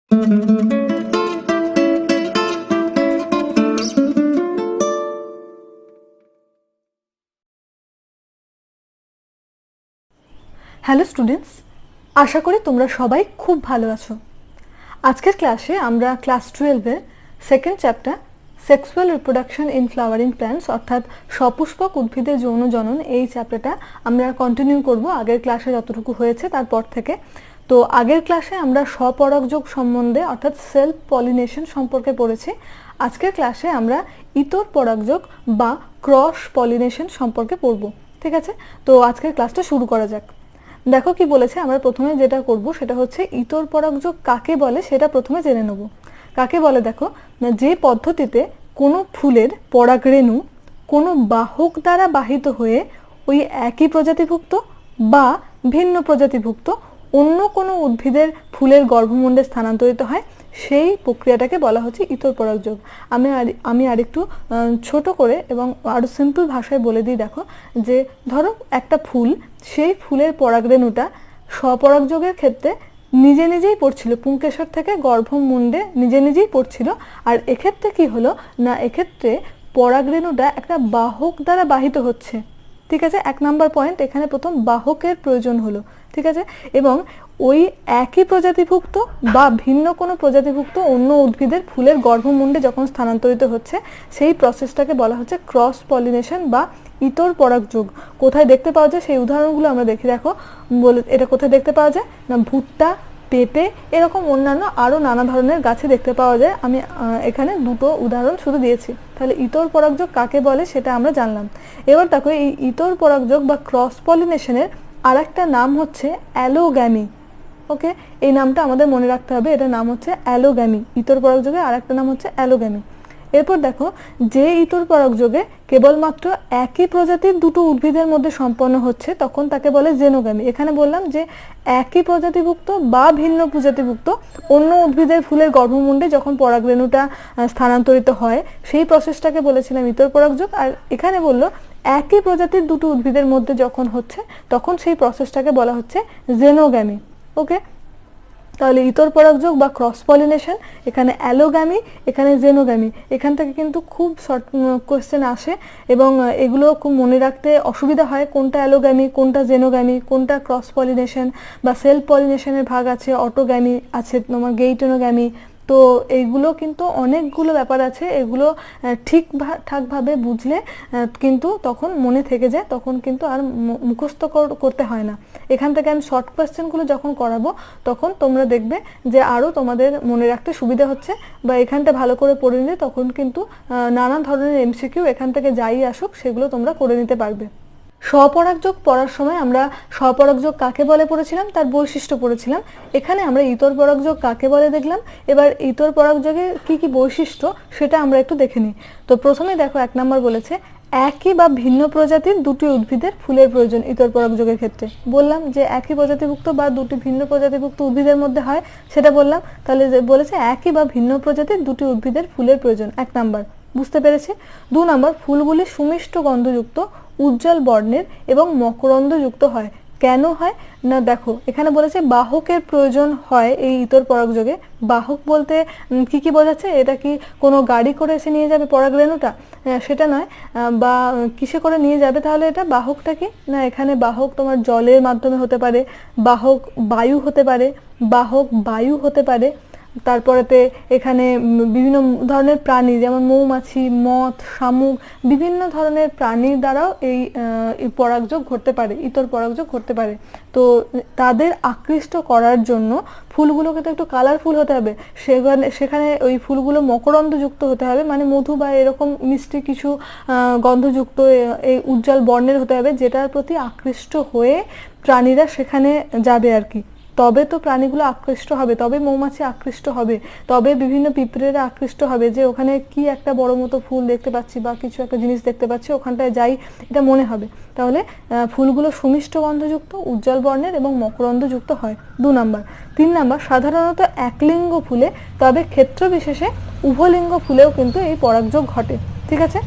Hello students, আশা করি তোমরা সবাই খুব ভালো আছো। আজকের ক্লাসে আমরা ক্লাস 12 এর second chapter sexual reproduction in flowering plants অর্থাৎ সপুষ্পক উদ্ভিদের যৌন জনন এই চ্যাপ্টারটা আমরা কন্টিনিউ করব আগের ক্লাসে যতটুকু হয়েছে তারপর থেকে। তো আগের ক্লাসে আমরা স্বপরাগযোগ সম্বন্ধে অর্থাৎ সেলফ পলিনেশন সম্পর্কে পড়েছি। আজকের ক্লাসে আমরা ইতর পরাগযোগ বা ক্রস পলিনেশন সম্পর্কে পড়ব। ঠিক আছে, তো আজকের ক্লাসটা শুরু করা যাক। দেখো কি বলেছে, আমরা প্রথমে যেটা করব সেটা হচ্ছে ইতর পরাগযোগ কাকে বলে সেটা প্রথমে জেনে নেব। কাকে বলে দেখো, যে পদ্ধতিতে কোনো ফুলের পরাগরেণু কোনো বাহক দ্বারা বাহিত হয়ে ওই একই প্রজাতিভুক্ত বা ভিন্ন প্রজাতিভুক্ত অন্য কোনো উদ্ভিদের ফুলের গর্ভমুণ্ডে স্থানান্তরিত হয়, সেই প্রক্রিয়াটাকে বলা হচ্ছে ইতর পরাগযোগ। আমি আরেকটু ছোট করে এবং আরো সিম্পল ভাষায় বলে দিই। দেখো যে ধরো একটা ফুল, সেই ফুলের পরাগরেণুটা স্বপরাগযোগের ক্ষেত্রে নিজে নিজেই পড়ছিল, পুংকেশর থেকে গর্ভমুণ্ডে নিজে নিজেই পড়ছিল। আর এক্ষেত্রে কি হলো না, এক্ষেত্রে পরাগরেণুটা একটা বাহক দ্বারা বাহিত হচ্ছে। ঠিক আছে, 1 নাম্বার পয়েন্ট, এখানে প্রথম বাহকের প্রয়োজন হলো। ঠিক আছে, এবং ওই একই প্রজাতিভুক্ত বা ভিন্ন কোনো প্রজাতিভুক্ত অন্য উদ্ভিদের ফুলের গর্ভমুণ্ডে যখন স্থানান্তরিত হচ্ছে, সেই প্রসেসটাকে বলা হচ্ছে ক্রস পলিনেশন বা ইতর পরাগযোগ। কোথায় দেখতে পাওয়া যায় সেই উদাহরণগুলো আমরা দেখি। দেখো বলে এটা কোথায় দেখতে পাওয়া যায় না, ভুট্টা, পেঁপে এরকম অন্যান্য আরও নানা ধরনের গাছে দেখতে পাওয়া যায়। আমি এখানে দুটো উদাহরণ শুধু দিয়েছি। তাহলে ইতর পরাগযোগ কাকে বলে সেটা আমরা জানলাম। এবার দেখো এই ইতর পরাগযোগ বা ক্রস পলিনেশনের আরেকটা নাম হচ্ছে অ্যালোগ্যামি। ওকে, এই নামটা আমাদের মনে রাখতে হবে, এটার নাম হচ্ছে অ্যালোগ্যামি। ইতর পরাগযোগের আরেকটা নাম হচ্ছে অ্যালোগ্যামি। এরপর দেখো, যে ইতর পরাগযোগে কেবলমাত্র একই প্রজাতির দুটো উদ্ভিদের মধ্যে সম্পন্ন হচ্ছে তখন তাকে বলে জেনোগ্যামি। এখানে বললাম যে একই প্রজাতিভুক্ত বা ভিন্ন প্রজাতিভুক্ত অন্য উদ্ভিদের ফুলের গর্ভমুণ্ডে যখন পরাগরেণুটা স্থানান্তরিত হয় সেই প্রসেসটাকে বলেছিলাম ইতর পরাগযোগ। আর এখানে বললো একই প্রজাতির দুটো উদ্ভিদের মধ্যে যখন হচ্ছে তখন সেই প্রসেসটাকে বলা হচ্ছে জেনোগ্যামি। ওকে, তাহলে ইতর পরাগযোগ বা ক্রস পলিনেশন, এখানে অ্যালোগ্যামি, এখানে জেনোগ্যামি। এখান থেকে কিন্তু খুব শর্ট কোয়েশ্চেন আসে এবং এগুলো খুব মনে রাখতে অসুবিধা হয়, কোনটা অ্যালোগ্যামি, কোনটা জেনোগ্যামি, কোনটা ক্রস পলিনেশন বা সেলফ পলিনেশনের ভাগ আছে, অটোগ্যামি আছে, তোমার গেইটোনোগ্যামি। তো এইগুলো কিন্তু অনেকগুলো ব্যাপার আছে, এগুলো ঠিকঠাকভাবে বুঝলে কিন্তু তখন মনে থেকে যায়, তখন কিন্তু আর মুখস্থ করতে হয় না। এখান থেকে আমি শর্ট কোয়েশ্চেনগুলো যখন করাবো তখন তোমরা দেখবে যে আরও তোমাদের মনে রাখতে সুবিধা হচ্ছে, বা এখানটা ভালো করে পড়ে নিলে তখন কিন্তু নানা ধরনের এমসিকিউ এখান থেকে যাই আসুক সেগুলো তোমরা করে নিতে পারবে। স্বপরাগযোগ পড়ার সময় আমরা স্বপরাগযোগ কাকে বলে পড়েছিলাম, তার বৈশিষ্ট্য পড়েছিলাম। এখানে আমরা ইতর পরাগযোগ কাকে বলে দেখলাম। এবার ইতর পরাগযোগের কি কি বৈশিষ্ট্য সেটা আমরা একটু দেখে নিই। তো প্রথমে দেখো 1 নাম্বার বলেছে একই বা ভিন্ন প্রজাতির দুটি উদ্ভিদের ফুলের প্রয়োজন ইতর পরাগযোগের ক্ষেত্রে। বললাম যে একই প্রজাতিভুক্ত বা দুটি ভিন্ন প্রজাতিভুক্ত উদ্ভিদের মধ্যে হয়, সেটা বললাম। তাহলে বলেছে একই বা ভিন্ন প্রজাতির দুটি উদ্ভিদের ফুলের প্রয়োজন, 1 নাম্বার বুঝতে পেরেছি। 2 নাম্বার, ফুলগুলি সুমিষ্ট গন্ধযুক্ত, উজ্জ্বল বর্ণের এবং মকরন্দযুক্ত হয়। কেন হয় না, দেখো এখানে বলেছে বাহকের প্রয়োজন হয় এই ইতর পরাগযোগে। বাহক বলতে কি কি বোঝাচ্ছে, এটা কি কোনো গাড়ি করে এসে নিয়ে যাবে পরাগরেণুটা, সেটা নয়। বা কিসে করে নিয়ে যাবে, তাহলে এটা বাহকটা কি না, এখানে বাহক তোমার জলের মাধ্যমে হতে পারে, বাহক বায়ু হতে পারে, বাহক বায়ু হতে পারে। তারপরেতে এখানে বিভিন্ন ধরনের প্রাণী যেমন মৌমাছি, মথ, শামুক, বিভিন্ন ধরনের প্রাণীর দ্বারাও এই পরাগযোগ ঘটতে পারে, ইতর পরাগযোগ ঘটতে পারে। তো তাদের আকৃষ্ট করার জন্য ফুলগুলোকে তো একটু কালারফুল হতে হবে, সেখানে ওই ফুলগুলো মকরন্দযুক্ত হতে হবে, মানে মধু বা এরকম মিষ্টি কিছু গন্ধযুক্ত এই উজ্জ্বল বর্ণের হতে হবে, যেটার প্রতি আকৃষ্ট হয়ে প্রাণীরা সেখানে যাবে আর কি। তবে তো প্রাণীগুলো আকৃষ্ট হবে, তবে মৌমাছি আকৃষ্ট হবে, তবে বিভিন্ন পিঁপড়েরা আকৃষ্ট হবে যে ওখানে কি একটা বড় মতো ফুল দেখতে পাচ্ছি বা কিছু একটা জিনিস দেখতে পাচ্ছি, ওখানটায় যাই, এটা মনে হবে। তাহলে ফুলগুলো সুমিষ্ট গন্ধযুক্ত, উজ্জ্বল বর্ণের এবং মকরন্দযুক্ত হয়, 2 নাম্বার। 3 নাম্বার, সাধারণত একলিঙ্গ ফুলে, তবে ক্ষেত্র বিশেষে উভলিঙ্গ ফুলেও কিন্তু এই পরাগযোগ ঘটে। ঠিক আছে,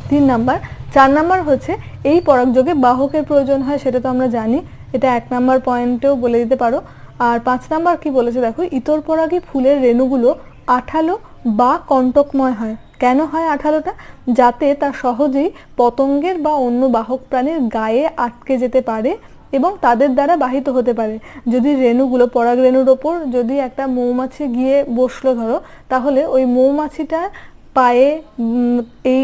3 নাম্বার। 4 নাম্বার হচ্ছে এই পরাগযোগে বাহকের প্রয়োজন হয়, সেটা তো আমরা জানি, এটা 1 নাম্বার পয়েন্টেও বলে দিতে পারো। আর 5 নাম্বার কি বলেছে দেখো, ইতরপরাগী ফুলের রেণুগুলো আঠালো বা কণ্টকময় হয়। কেন হয় আঠালোটা? যাতে তা সহজেই পতঙ্গের বা অন্য বাহক প্রাণীর গায়ে আটকে যেতে পারে এবং তাদের দ্বারা বাহিত হতে পারে। যদি রেণুগুলো, পরাগ রেণুর ওপর যদি একটা মৌমাছি গিয়ে বসলো ধরো, তাহলে ওই মৌমাছিটা পায়ে এই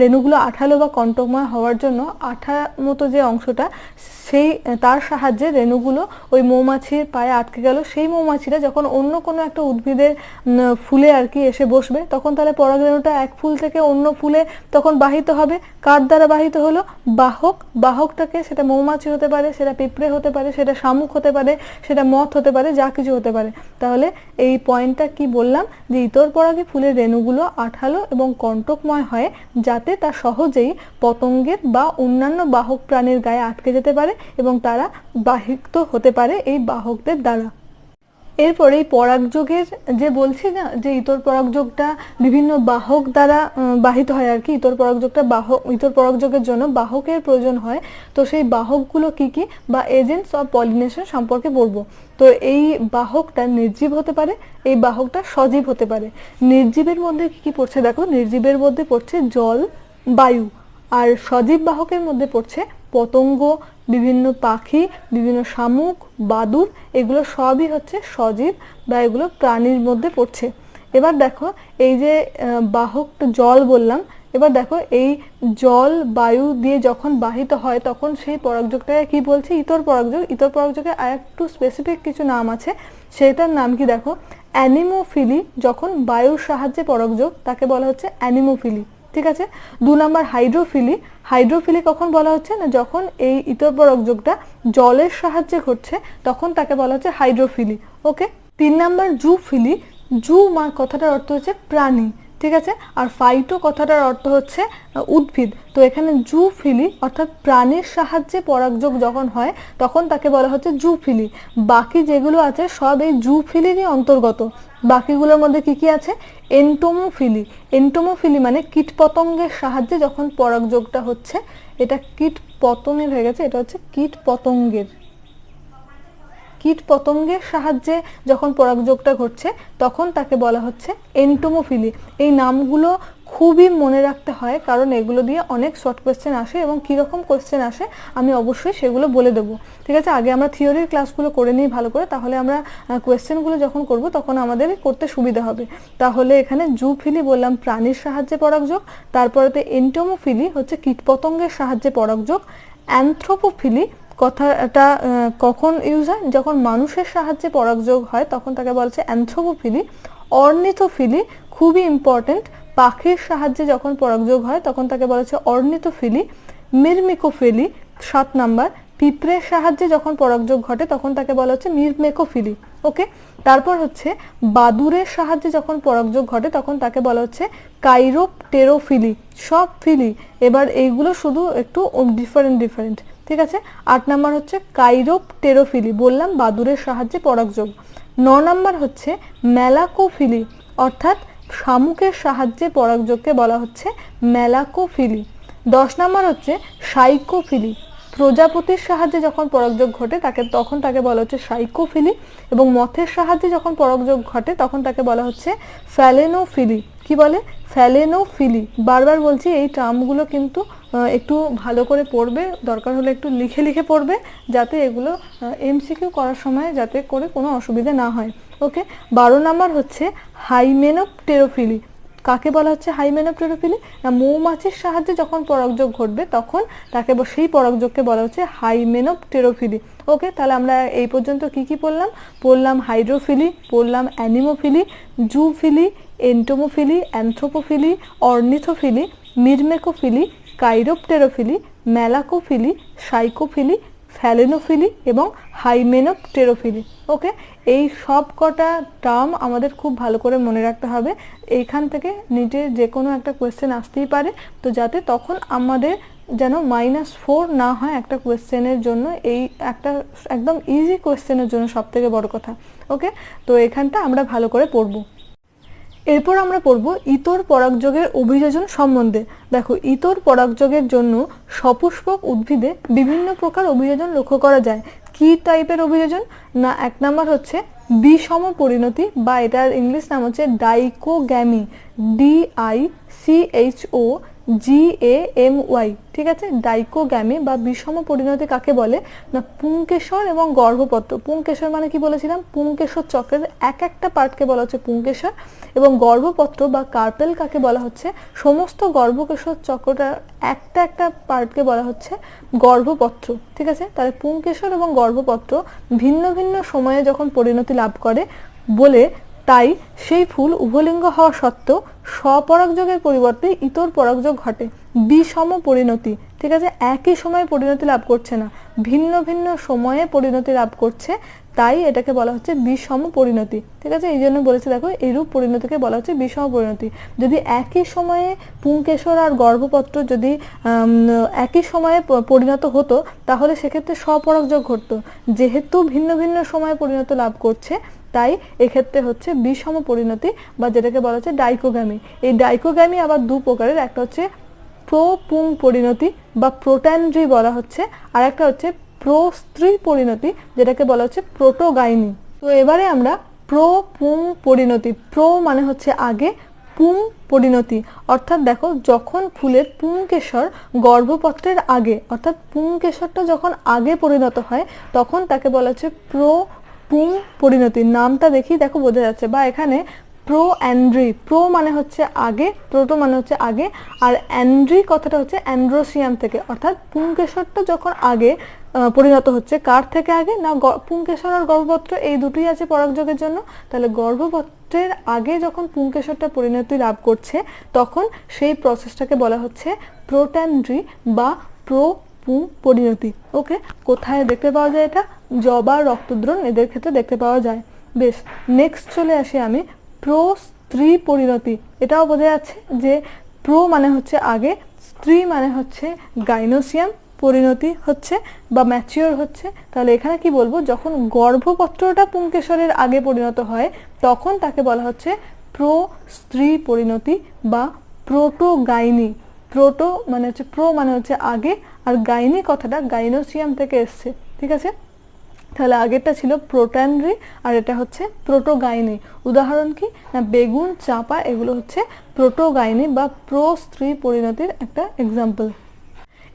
রেণুগুলো আঠালো বা কণ্টকময় হওয়ার জন্য আঠা মতো যে অংশটা, সেই তার সাহায্যে রেণুগুলো ওই মৌমাছির পায়ে আটকে গেল। সেই মৌমাছিটা যখন অন্য কোনো একটা উদ্ভিদের ফুলে আর কি এসে বসবে, তখন তাহলে পরাগরেণুটা এক ফুল থেকে অন্য ফুলে তখন বাহিত হবে। কার দ্বারা বাহিত হলো? বাহক। বাহকটাকে সেটা মৌমাছি হতে পারে, সেটা পিঁপড়ে হতে পারে, সেটা শামুক হতে পারে, সেটা মথ হতে পারে, যা কিছু হতে পারে। তাহলে এই পয়েন্টটা কি বললাম, যে ইতরপরাগী ফুলের রেণুগুলো আঠালো এবং কণ্টকময় হয় যাতে তা সহজেই পতঙ্গের বা অন্যান্য বাহক প্রাণীর গায়ে আটকে যেতে পারে এবং তারা বাহিত হতে পারে এই বাহকদের দ্বারা। এরপরে এই পরাগযোগের যে বলছি না, যে ইতর পরাগযোগটা বিভিন্ন বাহক দ্বারা বাহিত হয় আর কি। ইতর পরাগযোগের জন্য বাহকের প্রয়োজন হয়। তো সেই বাহকগুলো কি কি বা এজেন্টস অফ পলিনেশন সম্পর্কে পড়বো। তো এই বাহকটা নির্জীব হতে পারে, এই বাহকটা সজীব হতে পারে। নির্জীবের মধ্যে কি কি পড়ছে দেখো, নির্জীবের মধ্যে পড়ছে জল, বায়ু। আর সজীব বাহকের মধ্যে পড়ছে পতঙ্গ, বিভিন্ন পাখি, বিভিন্ন শামুক, বাদুড়, এগুলো সবই হচ্ছে সজীব বা এগুলো প্রাণীর মধ্যে পড়ছে। এবার দেখো এই যে বাহক জল বললাম, এবার দেখো এই জল বায়ু দিয়ে যখন বাহিত হয় তখন সেই পরাগযোগটাকে কি বলছে? ইতর পরাগযোগ। ইতর পরাগযোগে আর একটু স্পেসিফিক কিছু নাম আছে, সেটার নাম কি দেখো, অ্যানিমোফিলি। যখন বায়ুর সাহায্যে পরাগযোগ, তাকে বলা হচ্ছে অ্যানিমোফিলি। ঠিক আছে। 2 নাম্বার হাইড্রোফিলি। হাইড্রোফিলি কখন বলা হচ্ছে না, যখন এই ইতর পরাগযোগটা জলের সাহায্যে ঘটছে তখন তাকে বলা হচ্ছে হাইড্রোফিলি। ওকে। 3 নাম্বার জুফিলি। জু কথাটার অর্থ হচ্ছে প্রাণী। ঠিক আছে। আর ফাইটো কথাটার অর্থ হচ্ছে উদ্ভিদ। তো এখানে জুফিলি অর্থাৎ প্রাণীর সাহায্যে পরাগযোগ যখন হয় তখন তাকে বলা হচ্ছে জুফিলি। বাকি যেগুলো আছে সব এই জুফিলিরই অন্তর্গত। বাকিগুলোর মধ্যে কি কি আছে? এন্টোমোফিলি। এন্টোমোফিলি মানে কীটপতঙ্গের সাহায্যে যখন পরাগযোগটা হচ্ছে, এটা কীট পতঙ্গের হয়ে গেছে, এটা হচ্ছে কীট পতঙ্গের। কীট পতঙ্গের সাহায্যে যখন পরাগযোগটা ঘটছে তখন তাকে বলা হচ্ছে এন্টোমোফিলি। এই নামগুলো খুবই মনে রাখতে হয়, কারণ এগুলো দিয়ে অনেক শর্ট কোয়েশ্চেন আসে এবং কীরকম কোয়েশ্চেন আসে আমি অবশ্যই সেগুলো বলে দেবো। ঠিক আছে। আগে আমরা থিওরির ক্লাসগুলো করে নিই ভালো করে, তাহলে আমরা কোয়েশ্চেনগুলো যখন করব তখন আমাদের করতে সুবিধা হবে। তাহলে এখানে জুফিলি বললাম প্রাণীর সাহায্যে পরাগযোগ, তারপরেতে এন্টোমোফিলি হচ্ছে কীটপতঙ্গের সাহায্যে পরাগযোগ। অ্যানথ্রোপোফিলি কথাটা কখন ইউজ হয়? যখন মানুষের সাহায্যে পরাগযোগ হয় তখন তাকে বলছে অ্যানথ্রোপোফিলি। অর্নিথোফিলি খুবই ইম্পর্টেন্ট, পাখির সাহায্যে যখন পরাগযোগ হয় তখন তাকে বলা হচ্ছে অর্নিথোফিলি। মিরমিকোফিলি 7 নাম্বার, পিঁপড়ের সাহায্যে যখন পরাগযোগ ঘটে তখন তাকে বলা হচ্ছে মিরমেকোফিলি। ওকে। তারপর হচ্ছে বাদুড়ের সাহায্যে যখন পরাগযোগ ঘটে তখন তাকে বলা হচ্ছে কাইরোপটেরোফিলি। সব ফিলি, এবার এইগুলো শুধু একটু ডিফারেন্ট। ঠিক আছে। 8 নাম্বার হচ্ছে কাইরোপটেরোফিলি, বললাম বাদুড়ের সাহায্যে পরাগযোগ। 9 নাম্বার হচ্ছে মেলাকোফিলি, অর্থাৎ শামুকের সাহায্যে পরাগযোগকে বলা হচ্ছে মেলাকোফিলি। 10 নাম্বার হচ্ছে সাইকোফিলি, প্রজাপতির সাহায্যে যখন পরাগযোগ ঘটে তখন তাকে বলা হচ্ছে সাইকোফিলি। এবং মথের সাহায্যে যখন পরাগযোগ ঘটে তখন তাকে বলা হচ্ছে ফ্যালেনোফিলি। কি বলে? ফ্যালেনোফিলি। বারবার বলছি এই টার্মগুলো কিন্তু একটু ভালো করে পড়বে, দরকার হলে একটু লিখে লিখে পড়বে, যাতে এগুলো এমসিকিউ করার সময় যাতে করে কোনো অসুবিধা না হয়। ওকে। 12 নাম্বার হচ্ছে হাইমেনোপটেরোফিলি। কাকে বলা হচ্ছে হাইমেনোপটেরোফিলি? না, মৌমাছির সাহায্যে যখন পরাগযোগ ঘটবে তখন তাকে সেই পরাগযোগকে বলা হচ্ছে হাইমেনোপটেরোফিলি। ওকে। তাহলে আমরা এই পর্যন্ত কি কি পড়লাম হাইড্রোফিলি, পড়লাম অ্যানিমোফিলি, জুফিলি, এন্টোমোফিলি, অ্যানথ্রোপোফিলি, অর্নিথোফিলি, মিরমেকোফিলি, কাইরোপটেরোফিলি, মেলাকোফিলি, সাইকোফিলি, ফ্যালেনোফিলি এবং হাইমেনোপটেরোফিলি। ওকে। এই সব কটা টার্ম আমাদের খুব ভালো করে মনে রাখতে হবে। এইখান থেকে নিচে যে কোনো একটা কোয়েশ্চেন আসতেই পারে, তো যাতে তখন আমাদের যেন -4 না হয় একটা কোয়েশ্চেনের জন্য। এই একটা একদম ইজি কোয়েশ্চেনের জন্য সব থেকে বড় কথা। ওকে। তো এখানটা আমরা ভালো করে পড়বো। এরপর আমরা পড়ব ইতর পরাগযোগের অভিযোজন সম্বন্ধে। দেখো, ইতর পরাগযোগের জন্য সপুষ্পক উদ্ভিদে বিভিন্ন প্রকার অভিযোজন লক্ষ্য করা যায়। কি কি টাইপের অভিযোজন না, এক নাম্বার হচ্ছে বিষম পরিণতি বা এটার ইংলিশ নাম হচ্ছে ডাইকোগ্যামি, DICHOGAMY, ঠিক আছে। ডাইকোগ্যামি বা বিষম পরিণতি কাকে বলে না, পুংকেশর এবং গর্ভপত্র। পুংকেশর মানে কি বলেছিলাম, পুংকেশর চক্রের এক একটা পার্টকে বলা হচ্ছে পুংকেশর, এবং গর্ভপত্র বা কার্পেল কাকে বলা হচ্ছে, সমস্ত গর্ভকেশর চক্রটার একটা একটা পার্টকে বলা হচ্ছে গর্ভপত্র, ঠিক আছে। তাহলে পুংকেশর এবং গর্ভপত্র ভিন্ন ভিন্ন সময়ে যখন পরিণতি লাভ করে বলে তাই সেই ফুল উভলিঙ্গ হওয়া সত্ত্বেও স্বপরাগযোগের পরিবর্তে ইতর পরাগযোগ ঘটে, বিষম পরিণতি, ঠিক আছে। একই সময়ে পরিণতি লাভ করছে না, ভিন্ন ভিন্ন সময়ে পরিণতি লাভ করছে, তাই এটাকে বলা হচ্ছে বিষম পরিণতি, ঠিক আছে। এই জন্য বলেছে দেখো এইরূপ পরিণতিকে বলা হচ্ছে বিষম পরিণতি। যদি একই সময়ে পুংকেশর আর গর্ভপত্র যদি একই সময়ে পরিণত হতো তাহলে সেক্ষেত্রে স্বপরাগযোগ ঘটতো, যেহেতু ভিন্ন ভিন্ন সময়ে পরিণতি লাভ করছে তাই এক্ষেত্রে হচ্ছে বিষম পরিণতি বা যেটাকে বলা হচ্ছে ডাইকোগ্যামি। এই ডাইকোগ্যামি আবার দু প্রকারের, একটা হচ্ছে প্রোপুং পরিণতি বা প্রোট্যান্ড্রি বলা হচ্ছে, আর একটা হচ্ছে প্রস্ত্রী পরিণতি যেটাকে বলা হচ্ছে প্রোটোগাইনি। তো এবারে আমরা প্রোপুং পরিণতি, প্রো মানে হচ্ছে আগে, পুং পরিণতি অর্থাৎ দেখো যখন ফুলের পুংকেশর গর্ভপত্রের আগে, অর্থাৎ পুংকেশরটা যখন আগে পরিণত হয় তখন তাকে বলা হচ্ছে প্রোপুং পরিণতি। নামটা দেখি দেখো বোঝা যাচ্ছে, বা এখানে প্রো অ্যান্ড্রি, প্রো মানে হচ্ছে আগে, প্রোটো মানে হচ্ছে আগে, আর অ্যান্ড্রি কথাটা হচ্ছে অ্যান্ড্রোসিয়াম থেকে, অর্থাৎ পুংকেশরটা যখন আগে পরিণত হচ্ছে, কার থেকে আগে না, পুংকেশর আর গর্ভপত্র এই দুটোই আছে পরাগযোগের জন্য। তাহলে গর্ভপত্রের আগে যখন পুংকেশরটা পরিণতি লাভ করছে তখন সেই প্রসেসটাকে বলা হচ্ছে প্রোট্যান্ড্রি বা প্রোপুং পরিণতি। ওকে, কোথায় দেখতে পাওয়া যায় এটা, জবা, রক্তদ্রণ এদের ক্ষেত্রে দেখতে পাওয়া যায়। বেশ, নেক্সট চলে আসি আমি প্রস্ত্রী পরিণতি। এটাও বোঝা যাচ্ছে যে প্রো মানে হচ্ছে আগে, স্ত্রী মানে হচ্ছে গাইনোসিয়াম পরিণতি হচ্ছে বা ম্যাচিওর হচ্ছে। তাহলে এখানে কি বলবো, যখন গর্ভপত্রটা পুংকেশরের আগে পরিণত হয় তখন তাকে বলা হচ্ছে প্রস্ত্রী পরিণতি বা প্রোটোগাইনি। প্রোটো মানে হচ্ছে প্রো মানে হচ্ছে আগে, আর গাইনি কথাটা গাইনোসিয়াম থেকে এসছে, ঠিক আছে। তাহলে আগেরটা ছিল প্রোট্যান্ড্রি আর এটা হচ্ছে প্রোটোগাইনি। উদাহরণ কি না, বেগুন, চাপা এগুলো হচ্ছে প্রোটোগাইনি বা প্রস্ত্রী পরিণতির একটা এক্সাম্পল।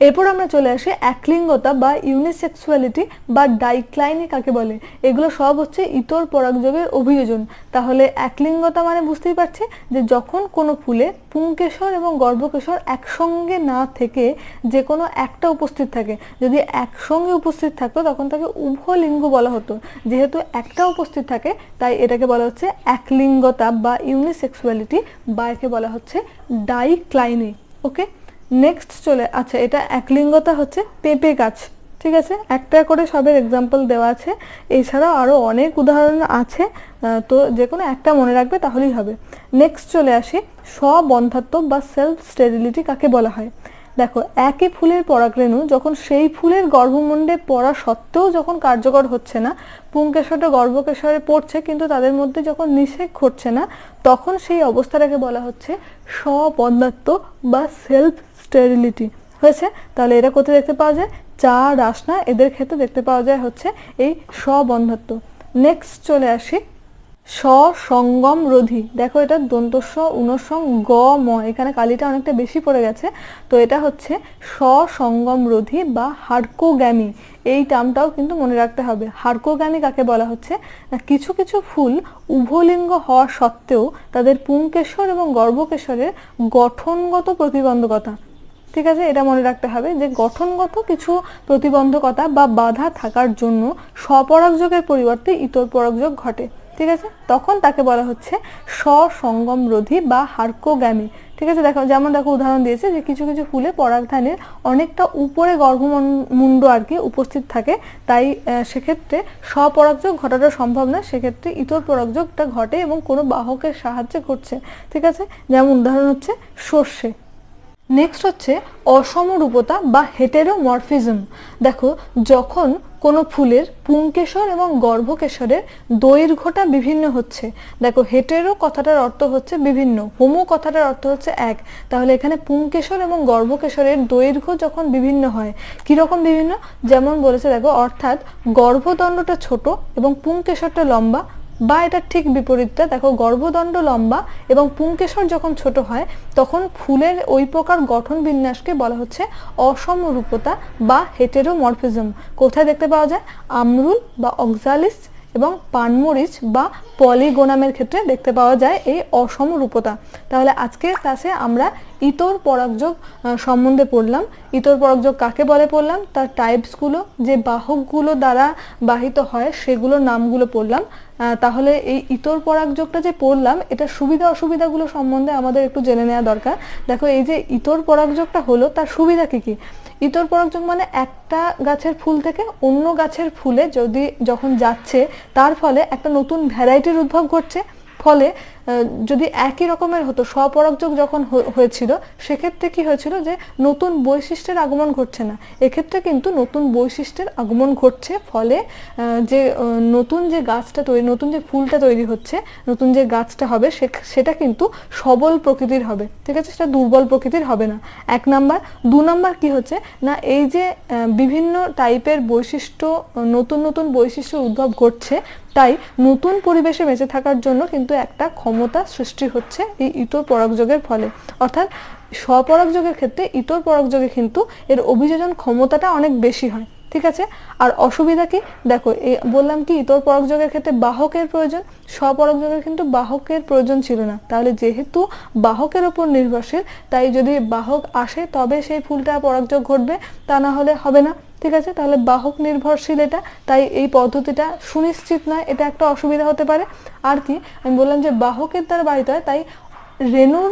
এরপর আমরা চলে আসি একলিঙ্গতা বা ইউনিসেক্সুয়ালিটি বা ডাইক্লাইনি কাকে বলে। এগুলো সব হচ্ছে ইতর পরাগযোগের অভিযোজন। তাহলে একলিঙ্গতা মানে বুঝতেই পারছি যে যখন কোনো ফুলে পুংকেশর এবং গর্ভকেশর একসঙ্গে না থেকে যে কোনো একটা উপস্থিত থাকে, যদি একসঙ্গে উপস্থিত থাকতো তখন তাকে উভলিঙ্গ বলা হতো, যেহেতু একটা উপস্থিত থাকে তাই এটাকে বলা হচ্ছে একলিঙ্গতা বা ইউনিসেক্সুয়ালিটি, বা একে বলা হচ্ছে ডাইক্লাইনি। ওকে, নেক্সট চলে, আচ্ছা এটা একলিঙ্গতা হচ্ছে পেঁপে গাছ, ঠিক আছে। একটা করে সবের এক্সাম্পল দেওয়া আছে, এছাড়াও আরও অনেক উদাহরণ আছে, তো যে কোনো একটা মনে রাখবে তাহলেই হবে। নেক্সট চলে আসি স্ববন্ধাত্ব বা সেলফ স্টেরিলিটি কাকে বলা হয়। দেখো একই ফুলের পরাগরেণু যখন সেই ফুলের গর্ভমুণ্ডে পড়া সত্ত্বেও যখন কার্যকর হচ্ছে না, পুংকেশরটা গর্ভকেশরে পড়ছে কিন্তু তাদের মধ্যে যখন নিষেক ঘটছে না, তখন সেই অবস্থাটাকে বলা হচ্ছে স্ববন্ধাত্ব বা সেলফ স্টেরিলিটি হয়েছে। তাহলে এটা কোথায় দেখতে পাওয়া যায়, চা, রাসনা এদের ক্ষেত্রে দেখতে পাওয়া যায় হচ্ছে এই স্ববন্ধাত্ব। নেক্সট চলে আসি সসঙ্গম রোধী। দেখো এটা দন্তস্ব উনসং গ ম, এখানে কালিটা অনেকটা বেশি পড়ে গেছে, তো এটা হচ্ছে সসঙ্গম রোধী বা হার্কোগ্যামি। এই টার্মটাও কিন্তু মনে রাখতে হবে। হার্কোগ্যামি কাকে বলা হচ্ছে না, কিছু কিছু ফুল উভলিঙ্গ হওয়া সত্ত্বেও তাদের পুংকেশর এবং গর্ভকেশরের গঠনগত প্রতিবন্ধকতা, ঠিক আছে, এটা মনে রাখতে হবে যে গঠনগত কিছু প্রতিবন্ধকতা বা বাধা থাকার জন্য স্বপরাগযোগের পরিবর্তে ইতর পরাগযোগ ঘটে, ঠিক আছে, তখন তাকে বলা হচ্ছে সসঙ্গম রোধী বা হার্কোগ্যামি, ঠিক আছে। দেখো যেমন দেখো উদাহরণ দিয়েছে যে কিছু কিছু ফুলে পরাগধানের অনেকটা উপরে গর্ভমুণ্ড আর কি উপস্থিত থাকে, তাই সেক্ষেত্রে স্বপরাগযোগ ঘটাটা সম্ভব না, সেক্ষেত্রে ইতর পরাগযোগটা ঘটে এবং কোনো বাহকের সাহায্যে ঘটছে, ঠিক আছে। যেমন উদাহরণ হচ্ছে সর্ষে। নেক্সট হচ্ছে অসমরূপতা বা হেটেরোমরফিজম। দেখো যখন কোনো ফুলের পুংকেশর এবং গর্ভকেশরের দৈর্ঘ্যটা বিভিন্ন হচ্ছে। দেখো হেটেরো কথাটার অর্থ হচ্ছে বিভিন্ন, হোমো কথাটার অর্থ হচ্ছে এক। তাহলে এখানে পুংকেশর এবং গর্ভকেশরের দৈর্ঘ্য যখন বিভিন্ন হয়, কিরকম বিভিন্ন? যেমন বলেছে দেখো, অর্থাৎ গর্ভদণ্ডটা ছোট এবং পুংকেশরটা লম্বা, বা এটা ঠিক বিপরীতটা। দেখো গর্ভদণ্ড লম্বা এবং পুংকেশর যখন ছোট হয় তখন ফুলের ওই প্রকার গঠন বিন্যাসকে বলা হচ্ছে অসমরূপতা বা হেটেরোমরফিজম। কোথায় দেখতে পাওয়া যায়? আমরুল বা অক্সালিস এবং পানমরিচ বা পলিগোনামের ক্ষেত্রে দেখতে পাওয়া যায় এই অসমরূপতা। তাহলে আজকের ক্লাসে আমরা ইতর পরাগযোগ সম্বন্ধে পড়লাম। ইতর পরাগযোগ কাকে বলে পড়লাম, তার টাইপসগুলো, যে বাহকগুলো দ্বারা বাহিত হয় সেগুলোর নামগুলো পড়লাম। তাহলে এই ইতর পরাগযোগটা যে পড়লাম, এটা সুবিধা অসুবিধাগুলো সম্বন্ধে আমাদের একটু জেনে নেওয়া দরকার। দেখো এই যে ইতর পরাগযোগটা হলো, তার সুবিধা কি কি? ইতর পরাগযোগ মানে একটা গাছের ফুল থেকে অন্য গাছের ফুলে যখন যাচ্ছে, তার ফলে একটা নতুন ভ্যারাইটির উদ্ভব ঘটছে। ফলে যদি একই রকমের হতো, স্বপরাগযোগ যখন হয়েছিল, সেক্ষেত্রে কি হয়েছিল যে নতুন বৈশিষ্ট্যের আগমন ঘটছে না। এক্ষেত্রে কিন্তু নতুন বৈশিষ্ট্যের আগমন ঘটছে। ফলে যে নতুন যে গাছটা তৈরি, নতুন যে ফুলটা তৈরি হচ্ছে, নতুন যে গাছটা হবে, সেটা কিন্তু সবল প্রকৃতির হবে, ঠিক আছে? সেটা দুর্বল প্রকৃতির হবে না, 1 নাম্বার। 2 নাম্বার কি হচ্ছে না, এই যে বিভিন্ন টাইপের বৈশিষ্ট্য, নতুন নতুন বৈশিষ্ট্য উদ্ভব ঘটছে, তাই নতুন পরিবেশে বেঁচে থাকার জন্য কিন্তু একটা ক্ষমতা সৃষ্টি হচ্ছে এই ইতর পরাগযোগের ফলে। অর্থাৎ স্বপরাগযোগের ক্ষেত্রে ইতর পরাগযোগে কিন্তু এর অভিযোজন ক্ষমতাটা অনেক বেশি হয়, ঠিক আছে? আর অসুবিধা কি? দেখো বললাম কি ইতর পরাগযোগের ক্ষেত্রে বাহকের প্রয়োজন, স্বপরাগযোগের কিন্তু বাহকের প্রয়োজন ছিল না। তাহলে যেহেতু বাহকের উপর নির্ভরশীল, তাই যদি বাহক আসে তবে সেই ফুলটা পরাগযোগ ঘটবে, তা না হলে হবে না, ঠিক আছে? তাহলে বাহক নির্ভরশীল এটা, তাই এই পদ্ধতিটা সুনিশ্চিত নয়, এটা একটা অসুবিধা হতে পারে। আর কি আমি বললাম যে বাহকের দ্বারা বাহিত হয়, তাই রেণুর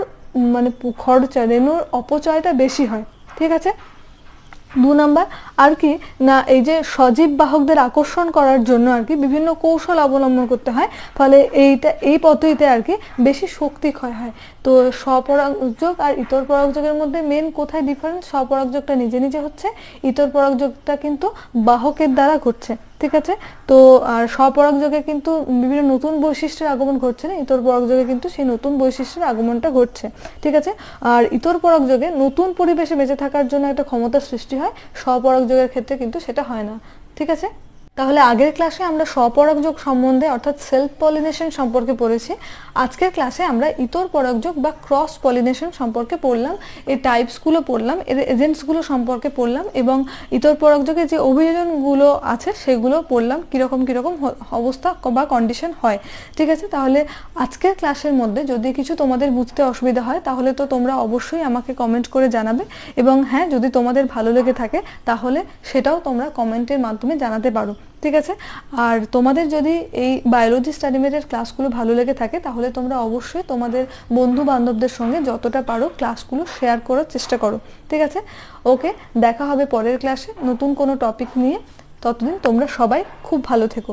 মানে খরচা, রেণুর অপচয়টা বেশি হয়, ঠিক আছে? 2 নাম্বার আর কি না, এই যে সজীব বাহকদের আকর্ষণ করার জন্য আর কি বিভিন্ন কৌশল অবলম্বন করতে হয়। ফলে এই পদ্ধতিতে আর কি বেশি শক্তি ক্ষয় হয়। তো স্বপরাগযোগ আর ইতর পরাগযোগের মধ্যে মেন কোথায় ডিফারেন্স? স্বপরাগযোগটা নিজে নিজে হচ্ছে, ইতর পরাগযোগটা কিন্তু বাহকের দ্বারা ঘটছে, ঠিক আছে? তো আর স্বপরাগযোগে কিন্তু বিভিন্ন নতুন বৈশিষ্ট্যের আগমন ঘটছে না, ইতর পরাগযোগে কিন্তু সেই নতুন বৈশিষ্ট্যের আগমনটা ঘটছে, ঠিক আছে? আর ইতর পরাগযোগে নতুন পরিবেশে বেঁচে থাকার জন্য একটা ক্ষমতা সৃষ্টি হয়, স্বপরাগযোগের ক্ষেত্রে কিন্তু সেটা হয় না, ঠিক আছে? তাহলে আগের ক্লাসে আমরা স্বপরাগযোগ সম্বন্ধে অর্থাৎ সেলফ পলিনেশন সম্পর্কে পড়েছি। আজকের ক্লাসে আমরা ইতর পরাগযোগ বা ক্রস পলিনেশন সম্পর্কে পড়লাম, এর টাইপসগুলো পড়লাম, এর এজেন্টসগুলো সম্পর্কে পড়লাম, এবং ইতর পরাগযোগে যে অভিযোজনগুলো আছে সেগুলো পড়লাম, কীরকম কীরকম অবস্থা বা কন্ডিশন হয়, ঠিক আছে? তাহলে আজকের ক্লাসের মধ্যে যদি কিছু তোমাদের বুঝতে অসুবিধা হয়, তাহলে তো তোমরা অবশ্যই আমাকে কমেন্ট করে জানাবে। এবং হ্যাঁ, যদি তোমাদের ভালো লেগে থাকে তাহলে সেটাও তোমরা কমেন্টের মাধ্যমে জানাতে পারো, ঠিক আছে? আর তোমাদের যদি এই বায়োলজি স্টাডিমেটের ক্লাসগুলো ভালো লেগে থাকে, তাহলে তোমরা অবশ্যই তোমাদের বন্ধু বান্ধবদের সঙ্গে যতটা পারো ক্লাসগুলো শেয়ার করার চেষ্টা করো, ঠিক আছে? ওকে, দেখা হবে পরের ক্লাসে নতুন কোনো টপিক নিয়ে। ততদিন তোমরা সবাই খুব ভালো থেকো।